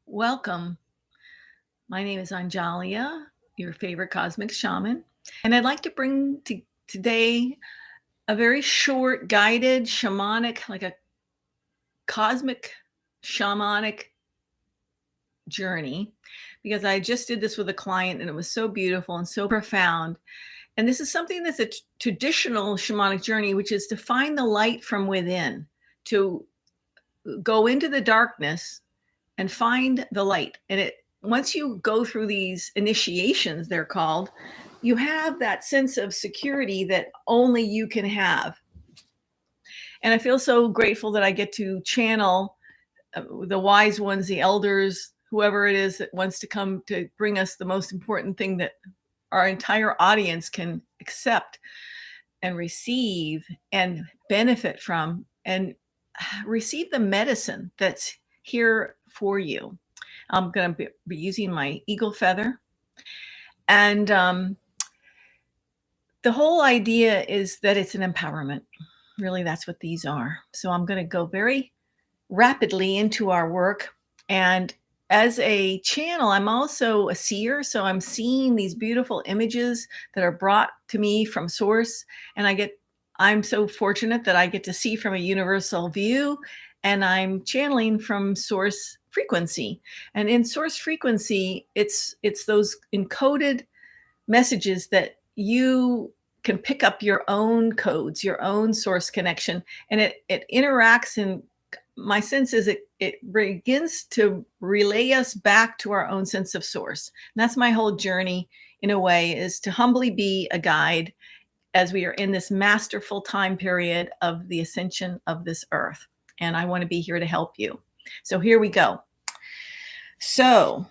Welcome. My name is Anjahlia, your favorite cosmic shaman, and I'd like to bring to today a very short, guided, shamanic, like a cosmic shamanic journey, because I just did this with a client and it was so beautiful and so profound. And this is something that's a traditional shamanic journey, which is to find the light from within, to go into the darkness and find the light. And once you go through these initiations, they're called, you have that sense of security that only you can have. And I feel so grateful that I get to channel the wise ones, the elders, whoever it is that wants to come to bring us the most important thing that our entire audience can accept and receive and benefit from, and receive the medicine that's here for you. I'm going to be using my eagle feather. And the whole idea is that it's an empowerment. Really, that's what these are. So I'm going to go very rapidly into our work. And as a channel, I'm also a seer. So I'm seeing these beautiful images that are brought to me from source. And I'm so fortunate that I get to see from a universal view, and I'm channeling from source frequency. And in source frequency, it's those encoded messages that you can pick up your own codes, your own source connection, and it interacts. And my sense is it begins to relay us back to our own sense of source. And that's my whole journey, in a way, is to humbly be a guide as we are in this masterful time period of the ascension of this earth. And I want to be here to help you. So here we go. So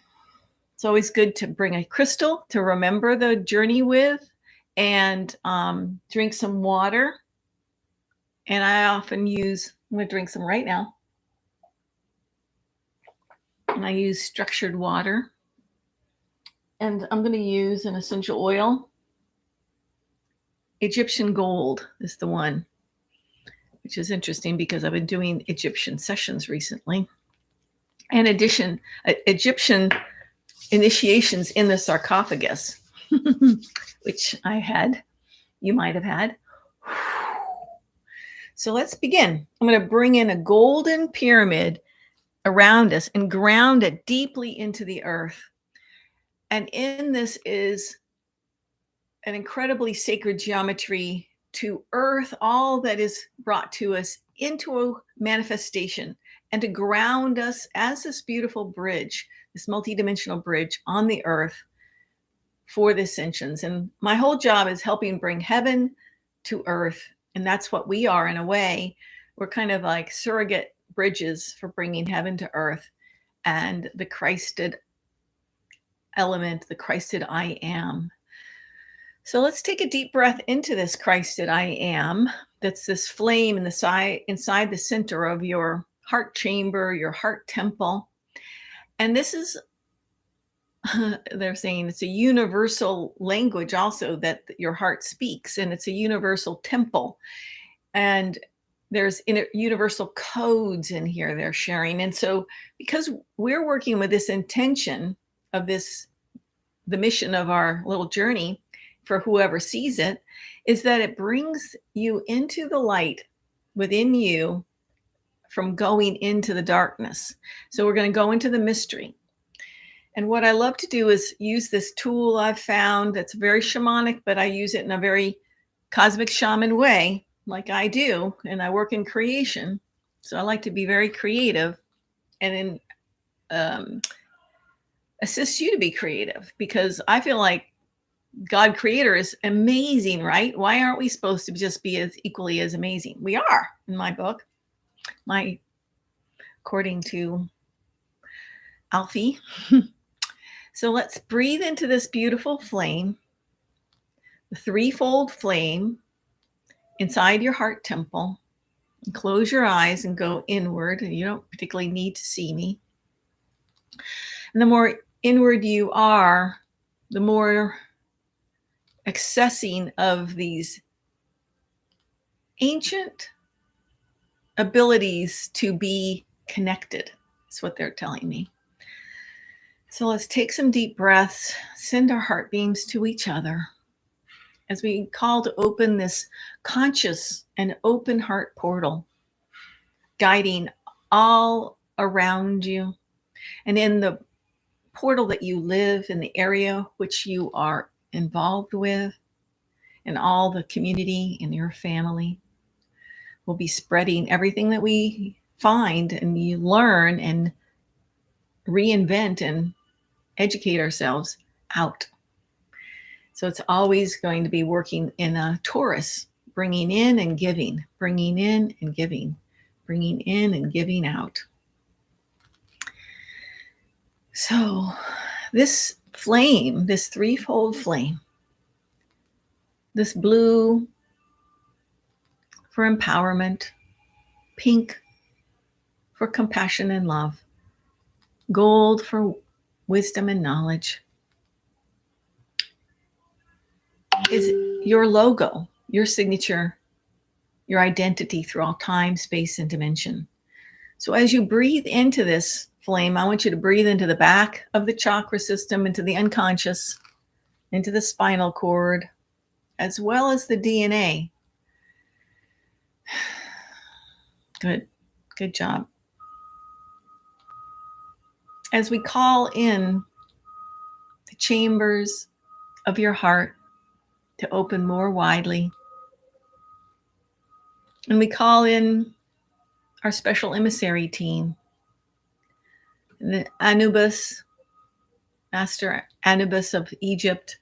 it's always good to bring a crystal to remember the journey with, and drink some water. And I often use, I'm going to drink some right now. And I use structured water. And I'm going to use an essential oil. Egyptian gold is the one, which is interesting because I've been doing Egyptian sessions recently. In addition, Egyptian initiations in the sarcophagus, which you might have had. So let's begin. I'm going to bring in a golden pyramid around us and ground it deeply into the earth. And in this is an incredibly sacred geometry to earth all that is brought to us into a manifestation, and to ground us as this beautiful bridge, this multidimensional bridge on the earth for the ascensions. And my whole job is helping bring heaven to earth. And that's what we are, in a way. We're kind of like surrogate bridges for bringing heaven to earth, and the Christed element, the Christed I am. So let's take a deep breath into this Christed I am. That's this flame inside the center of your heart chamber, your heart temple. And this is, they're saying it's a universal language also that your heart speaks, and it's a universal temple. And there's universal codes in here they're sharing. And so because we're working with this intention of this, the mission of our little journey for whoever sees it, is that it brings you into the light within you from going into the darkness. So we're going to go into the mystery. And what I love to do is use this tool I've found that's very shamanic, but I use it in a very cosmic shaman way, like I do, and I work in creation. So I like to be very creative and assist you to be creative, because I feel like God creator is amazing, right? Why aren't we supposed to just be as equally as amazing? We are, in my book, according to Alfie. So let's breathe into this beautiful flame, the threefold flame inside your heart temple. And close your eyes and go inward. You don't particularly need to see me. And the more inward you are, the more accessing of these ancient abilities to be connected. That's what they're telling me. So let's take some deep breaths, send our heart beams to each other as we call to open this conscious and open heart portal, guiding all around you and in the portal that you live, in the area which you are involved with, and all the community in your family. We'll be spreading everything that we find and you learn and reinvent and educate ourselves out. So it's always going to be working in a torus, bringing in and giving, bringing in and giving, bringing in and giving out. So this flame, this threefold flame, this blue for empowerment, pink for compassion and love, gold for wisdom and knowledge, is your logo, your signature, your identity through all time, space, and dimension. So as you breathe into this flame, I want you to breathe into the back of the chakra system, into the unconscious, into the spinal cord, as well as the DNA. Good job. As we call in the chambers of your heart to open more widely, and we call in our special emissary team, the Anubis, Master Anubis of Egypt,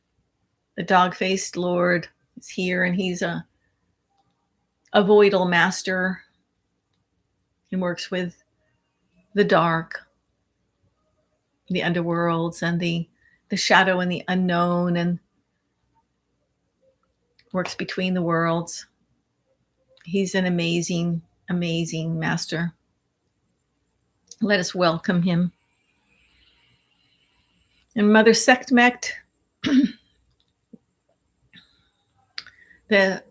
the dog-faced Lord is here, and he's a voidal master and works with the dark, the underworlds, and the shadow and the unknown, and works between the worlds. He's an amazing, amazing master. Let us welcome him. And Mother Sekhmet, the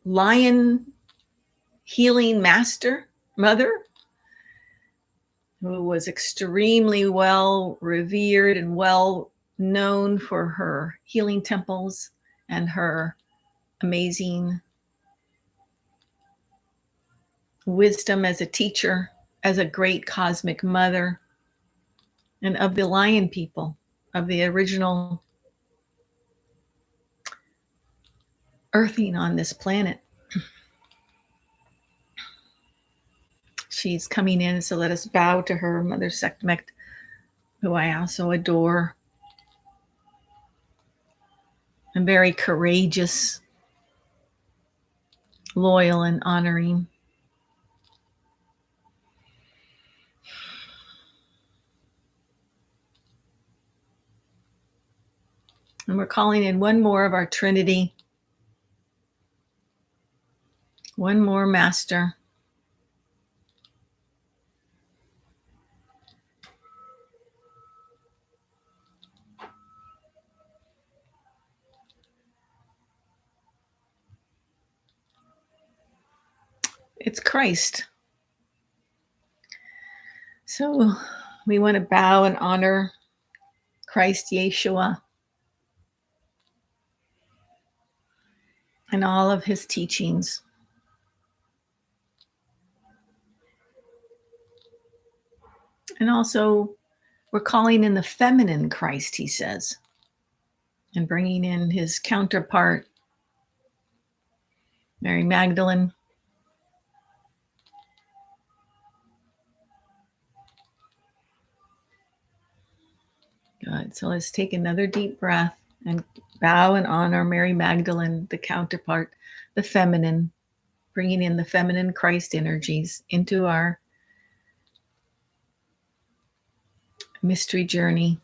lion healing master, mother, who was extremely well revered and well known for her healing temples and her amazing wisdom as a teacher, as a great cosmic mother, and of the lion people, of the original earthing on this planet. She's coming in, so let us bow to her, Mother Sekhmet, who I also adore. And very courageous, loyal, and honoring. And we're calling in one more of our Trinity, one more master. It's Christ. So we want to bow and honor Christ Yeshua and all of his teachings. And also, we're calling in the feminine Christ, he says, and bringing in his counterpart, Mary Magdalene. Good. So let's take another deep breath and bow and honor Mary Magdalene, the counterpart, the feminine, bringing in the feminine Christ energies into our mystery journey.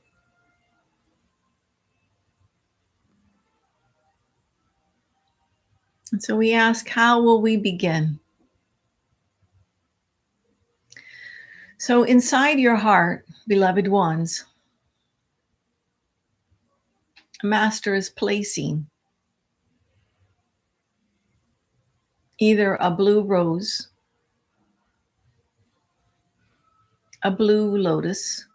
And so we ask, how will we begin? So inside your heart, beloved ones, a master is placing either a blue rose, a blue lotus,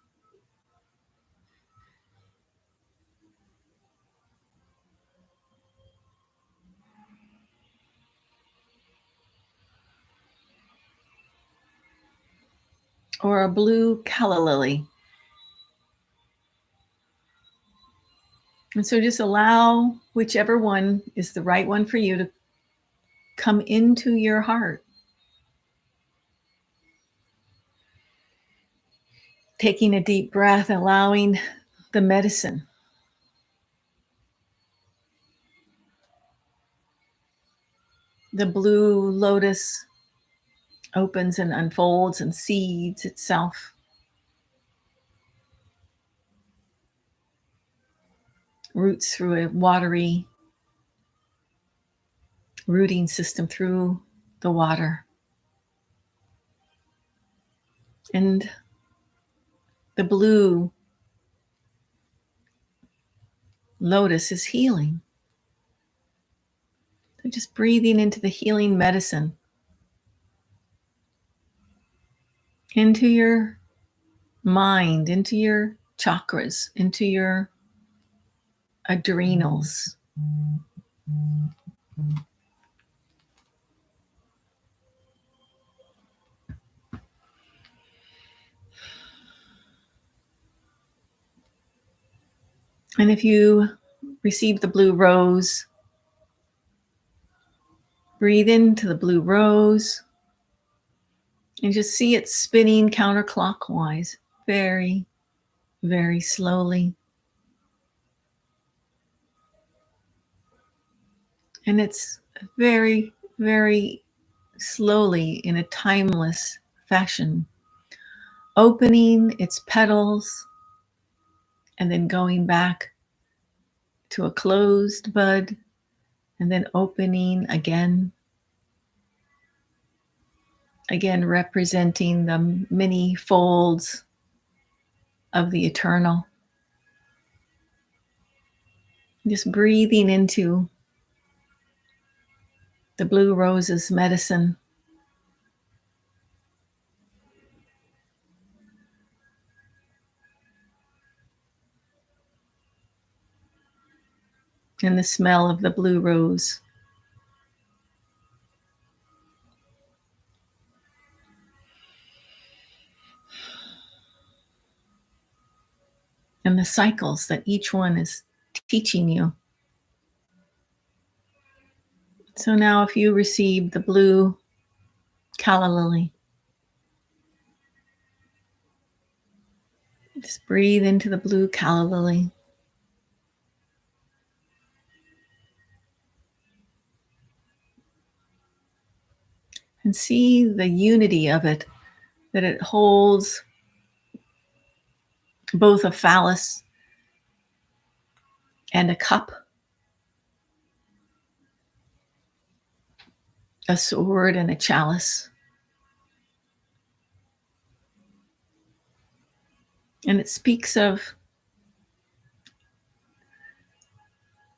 or a blue calla lily. And so just allow whichever one is the right one for you to come into your heart. Taking a deep breath, allowing the medicine. The blue lotus opens and unfolds and seeds itself. Roots through a watery rooting system through the water. And the blue lotus is healing. So just breathing into the healing medicine, into your mind, into your chakras, into your adrenals. And if you receive the blue rose, breathe into the blue rose and just see it spinning counterclockwise, very, very slowly. And it's very, very slowly in a timeless fashion, opening its petals and then going back to a closed bud and then opening again representing the many folds of the eternal. Just breathing into the blue rose's medicine. And the smell of the blue rose. And the cycles that each one is teaching you. So now if you receive the blue calla lily, just breathe into the blue calla lily. And see the unity of it, that it holds both a phallus and a cup, a sword and a chalice. And it speaks of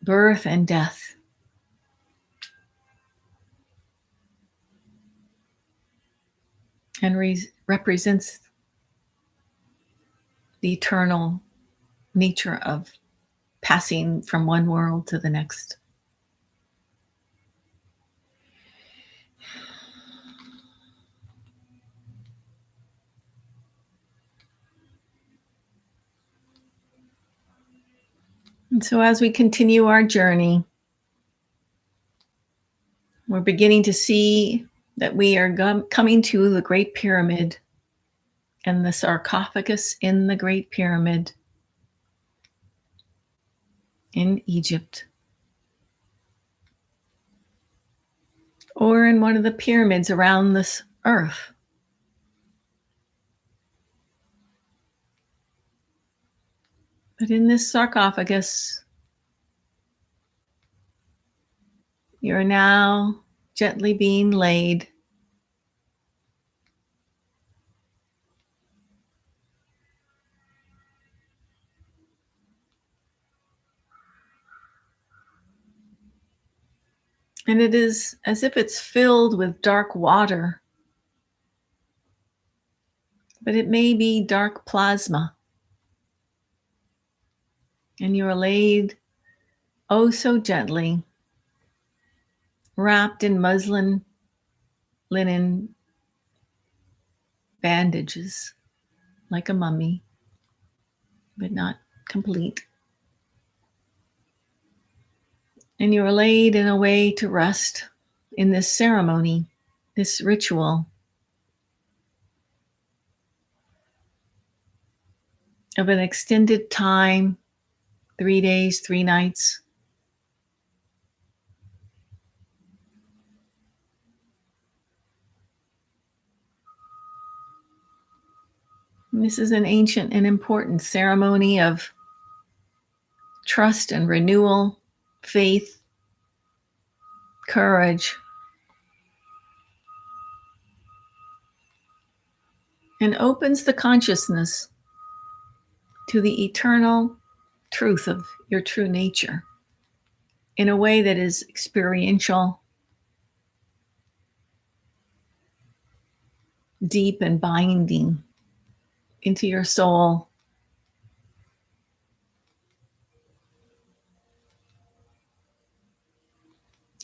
birth and death. And represents the eternal nature of passing from one world to the next. And so as we continue our journey, we're beginning to see that we are coming to the Great Pyramid and the sarcophagus in the Great Pyramid in Egypt, or in one of the pyramids around this earth. But in this sarcophagus, you are now gently being laid. And it is as if it's filled with dark water, but it may be dark plasma. And you are laid oh so gently, wrapped in muslin, linen, bandages, like a mummy, but not complete. And you are laid in a way to rest in this ceremony, this ritual of an extended time, 3 days, 3 nights. And this is an ancient and important ceremony of trust and renewal, faith, courage, and opens the consciousness to the eternal truth of your true nature in a way that is experiential, deep and binding into your soul.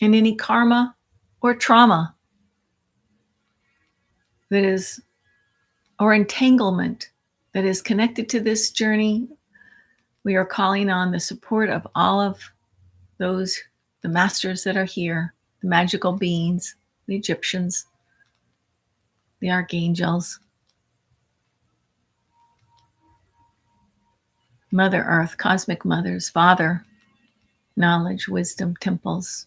And any karma or trauma that is, or entanglement that is connected to this journey, we are calling on the support of all of those, the masters that are here, the magical beings, the Egyptians, the archangels, Mother Earth, cosmic mothers, Father, knowledge, wisdom, temples.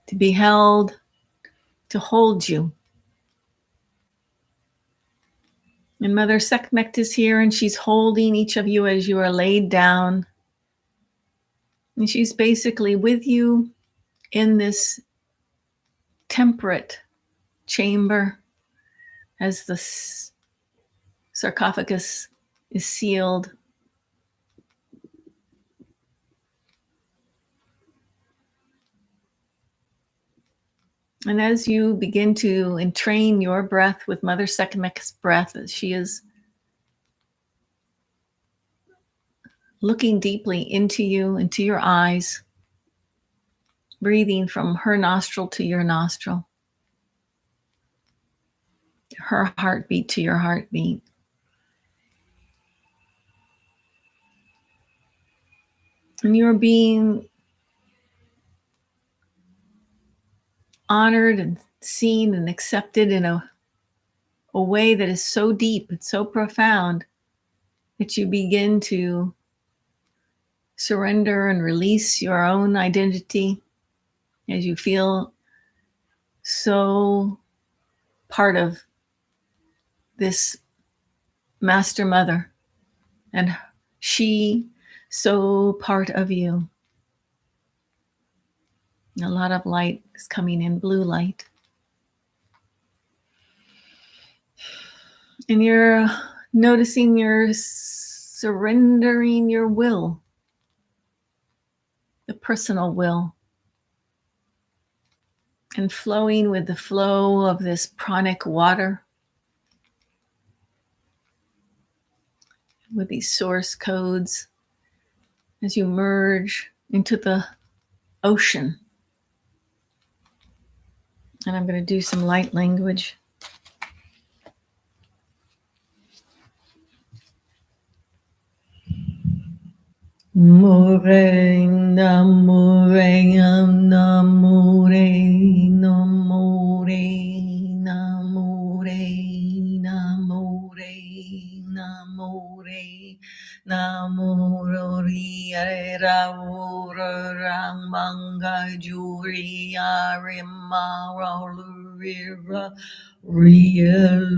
To be held, to hold you. And Mother Sekhmet is here, and she's holding each of you as you are laid down. And she's basically with you in this temperate chamber as the sarcophagus is sealed. And as you begin to entrain your breath with Mother Sekhmet's breath, as she is looking deeply into you, into your eyes, breathing from her nostril to your nostril, her heartbeat to your heartbeat. And you're being honored and seen and accepted in a way that is so deep and so profound that you begin to surrender and release your own identity as you feel so part of this Master Mother, and she so part of you. A lot of light is coming in, blue light. And you're noticing you're surrendering your will, the personal will, and flowing with the flow of this pranic water, with these source codes as you merge into the ocean. And I'm going to do some light language. Mure namure namure namure namure namure namure namurori aravura ramanga juri arima rulira real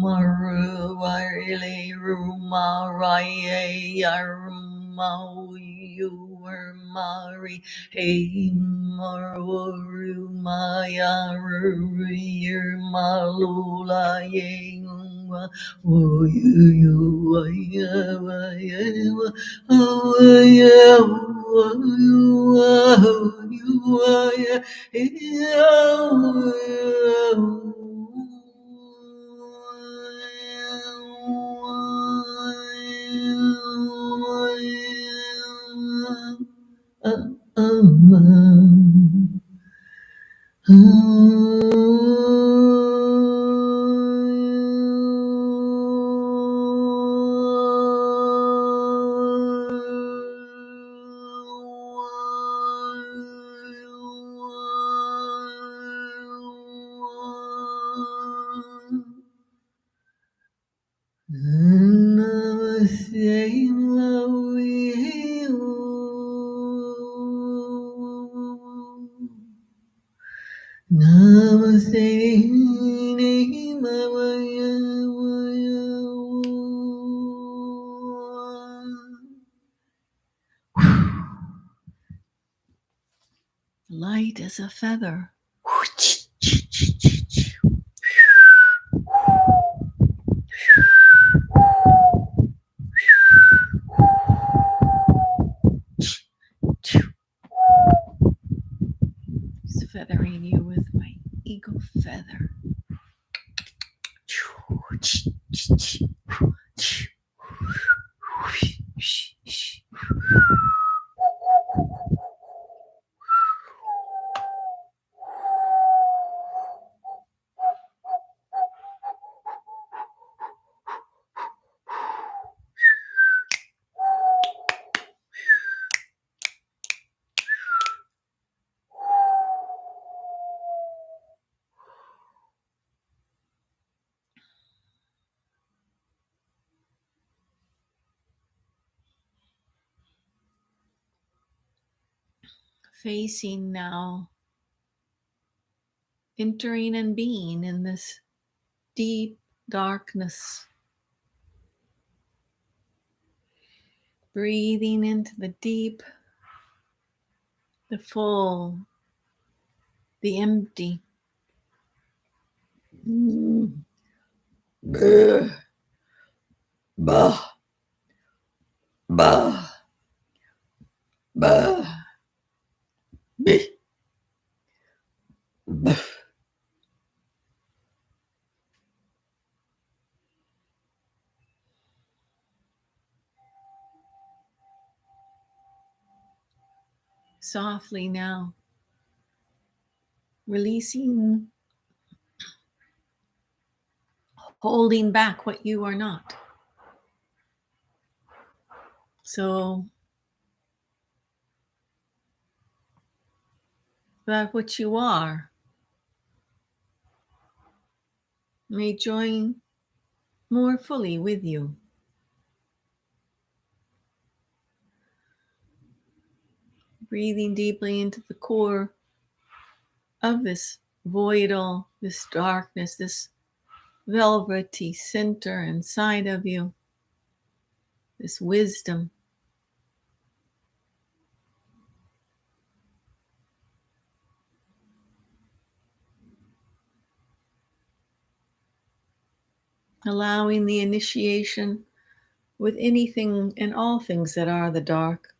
maru ile ruma raye you were Mari, hey, Maru, Maya, Malula, Yengwa, Light as a feather. Just feathering you with my eagle feather. Facing now, entering and being in this deep darkness. Breathing into the deep, the full, the empty. Bah, bah, bah, bah, bah. Softly now, releasing, holding back what you are not. So that what you are may join more fully with you. Breathing deeply into the core of this voidal, this darkness, this velvety center inside of you, this wisdom. Allowing the initiation with anything and all things that are the dark.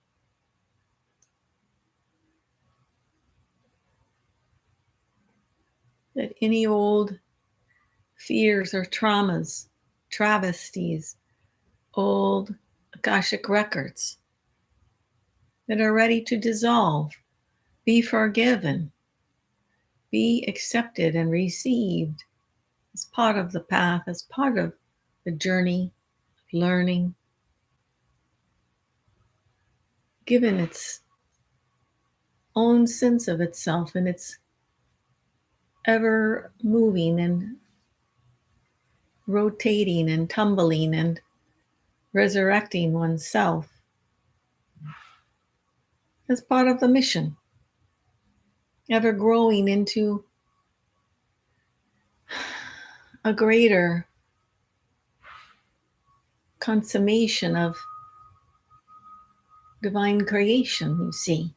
That any old fears or traumas, travesties, old Akashic records that are ready to dissolve, be forgiven, be accepted and received as part of the path, as part of the journey of learning, given its own sense of itself and its ever moving and rotating and tumbling and resurrecting oneself as part of the mission, ever growing into a greater consummation of divine creation. You see,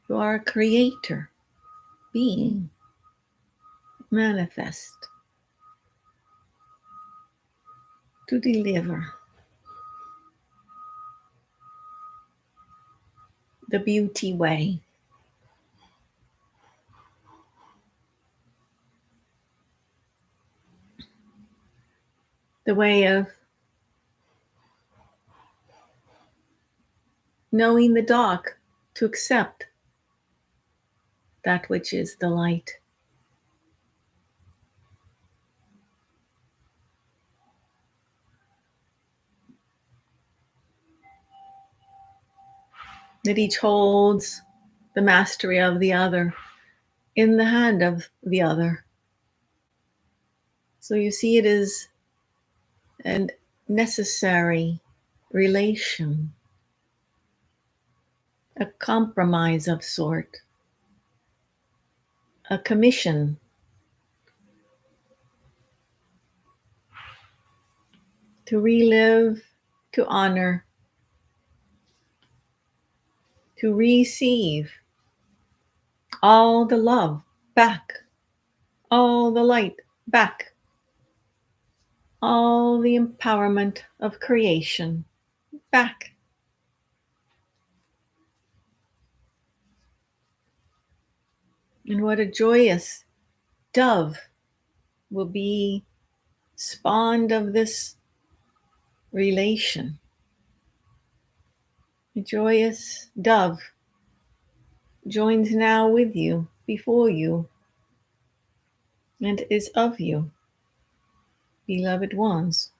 you are a creator, being, manifest, to deliver the beauty way. The way of knowing the dark to accept that which is the light. That each holds the mastery of the other in the hand of the other. So you see it as a necessary relation, a compromise of sort, a commission to relive, to honor, to receive all the love back, all the light back, all the empowerment of creation back. And what a joyous dove will be spawned of this relation. A joyous dove joins now with you, before you, and is of you, beloved ones.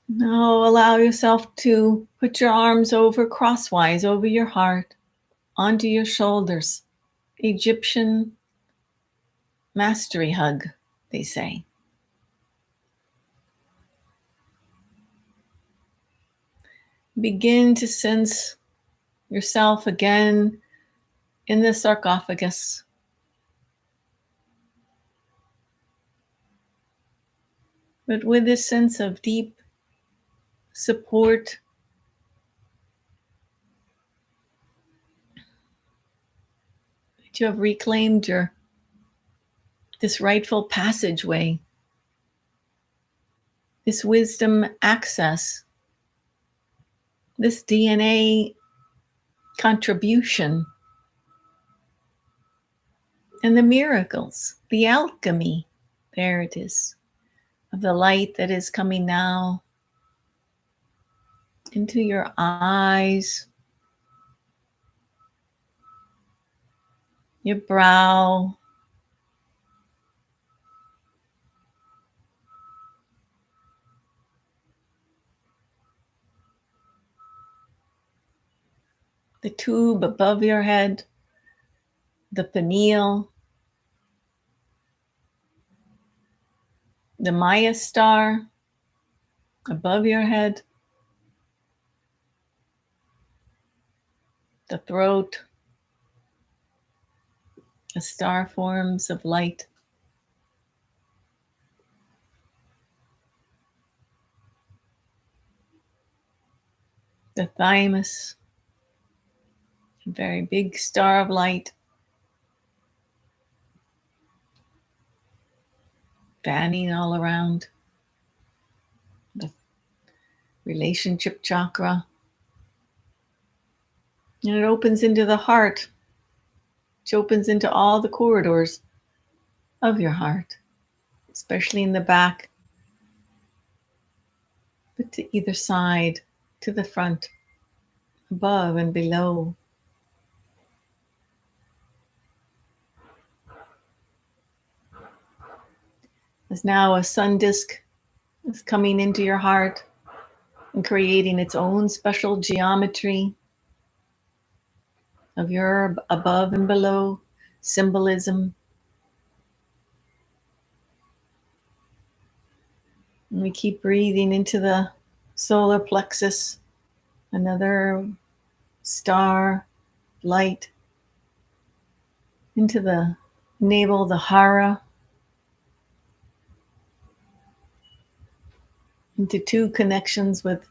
Now allow yourself to put your arms over crosswise over your heart, onto your shoulders. Egyptian mastery hug, they say. Begin to sense yourself again in the sarcophagus. But with this sense of deep support, that you have reclaimed this rightful passageway, this wisdom access, this DNA contribution, and the miracles, the alchemy, there it is, of the light that is coming now into your eyes, your brow, the tube above your head, the pineal, the Maya star above your head, the throat, the star forms of light, the thymus, a very big star of light, fanning all around, the relationship chakra. And it opens into the heart, which opens into all the corridors of your heart, especially in the back, but to either side, to the front, above and below. As now a sun disk is coming into your heart and creating its own special geometry of your above and below symbolism. And we keep breathing into the solar plexus, another star, light, into the navel, the hara, into two connections with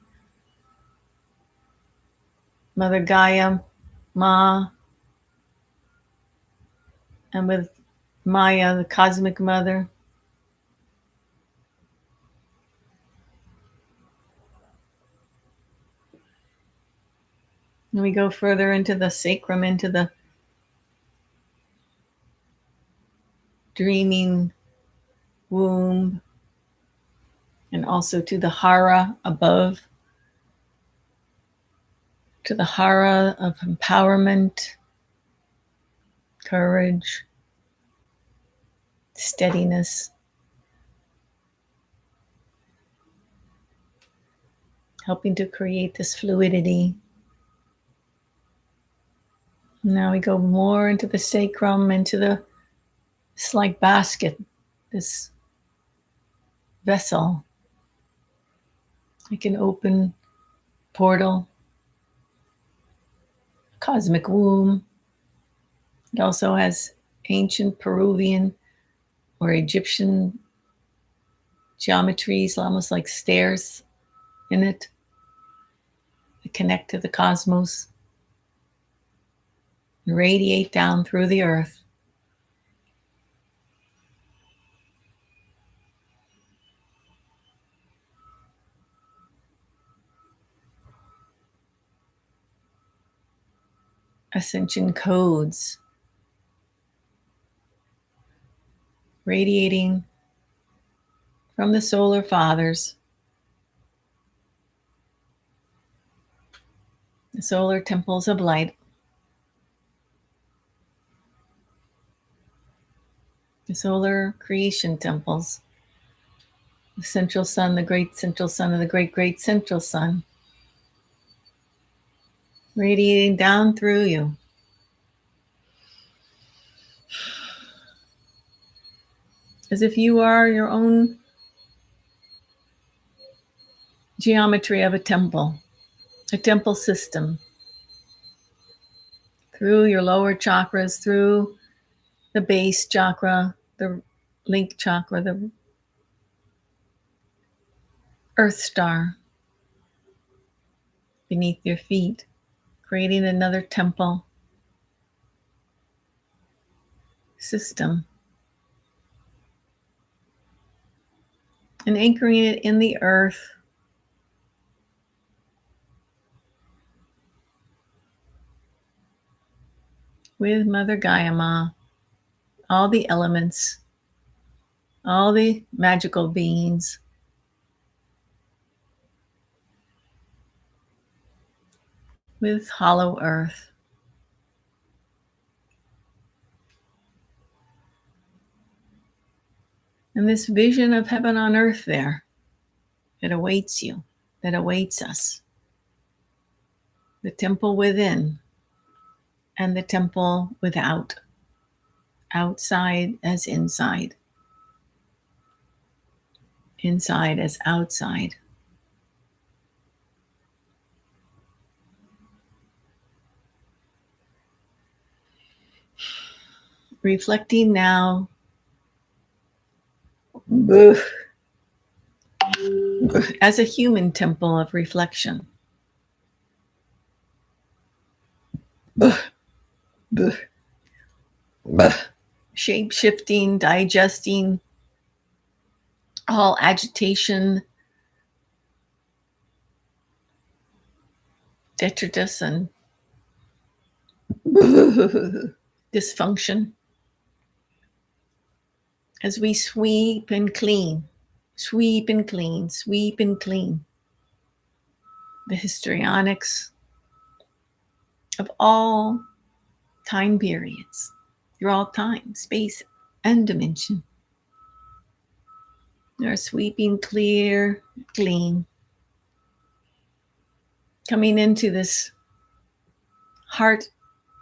Mother Gaia, Ma, and with Maya, the cosmic mother. And we go further into the sacrum, into the dreaming womb, and also to the hara above, to the hara of empowerment, courage, steadiness, helping to create this fluidity. Now we go more into the sacrum, into this like basket, this vessel, like an open portal, cosmic womb. It also has ancient Peruvian or Egyptian geometries, almost like stairs in it, that connect to the cosmos and radiate down through the earth. Ascension codes radiating from the solar fathers, the solar temples of light, the solar creation temples, the central sun, the great central sun, and the great great central sun, radiating down through you. As if you are your own geometry of a temple system, through your lower chakras, through the base chakra, the link chakra, the earth star beneath your feet, creating another temple system and anchoring it in the earth. With Mother Gaia Ma, all the elements, all the magical beings, with Hollow Earth. And this vision of heaven on earth there, that awaits you, that awaits us. The temple within and the temple without, outside as inside, inside as outside. Reflecting now as a human temple of reflection. Shape-shifting, digesting all agitation, detritus, and dysfunction as we sweep and clean, sweep and clean, sweep and clean the histrionics of all time periods, through all time, space, and dimension. They're sweeping clear, clean, coming into this heart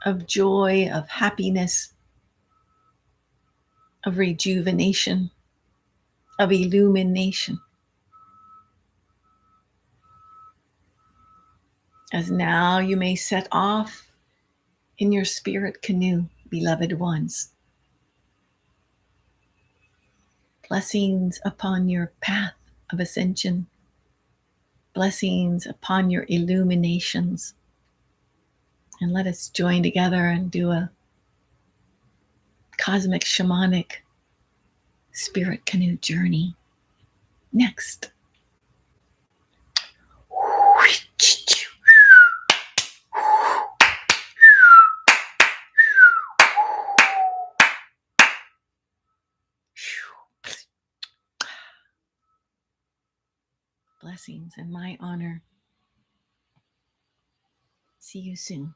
of joy, of happiness, of rejuvenation, of illumination. As now you may set off in your spirit canoe, beloved ones. Blessings upon your path of ascension. Blessings upon your illuminations. And let us join together and do a cosmic shamanic spirit canoe journey next. Blessings and my honor. See you soon.